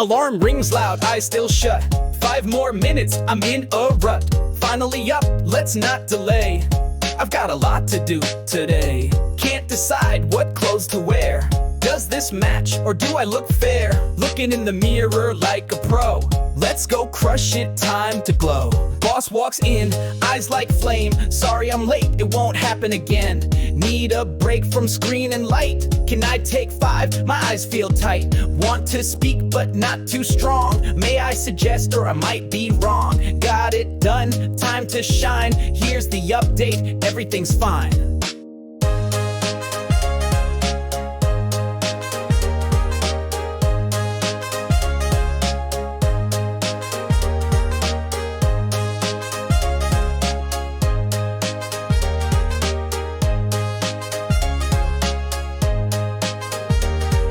Alarm rings loud, eyes still shut. 5 more minutes, I'm in a rut. Finally up, let's not delay. I've got a lot to do today. Can't decide what clothes to wear. Does this match or do I look fair? Looking in the mirror like a pro. Let's go crush it, time to glow. Boss walks in, eyes like flame. Sorry I'm late, it won't happen again. Need a break from screen and light. Can I take 5? My eyes feel tight. Want to speak but not too strong. May I suggest or I might be wrong. Got it done, time to shine. Here's the update, everything's fine.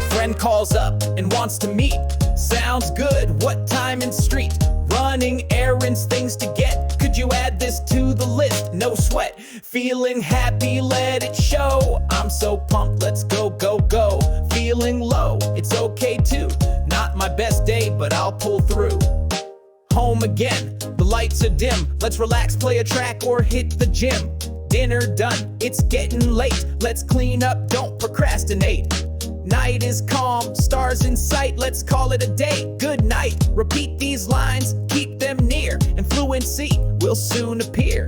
Friend calls up and wants to meet. Sounds good, what time and street? Running errands, things to get. Could you add this to the list? No sweat, feeling happy, let it show. I'm so pumped, let's go, go, go. Feeling low, it's okay too. Not my best day, but I'll pull through. Home again, the lights are dim. Let's relax, play a track or hit the gym. Dinner done, it's getting late. Let's clean up, don't procrastinate. Night is calm, stars in sight, let's call it a day. Good night, repeat these lines, keep them near, and fluency will soon appear.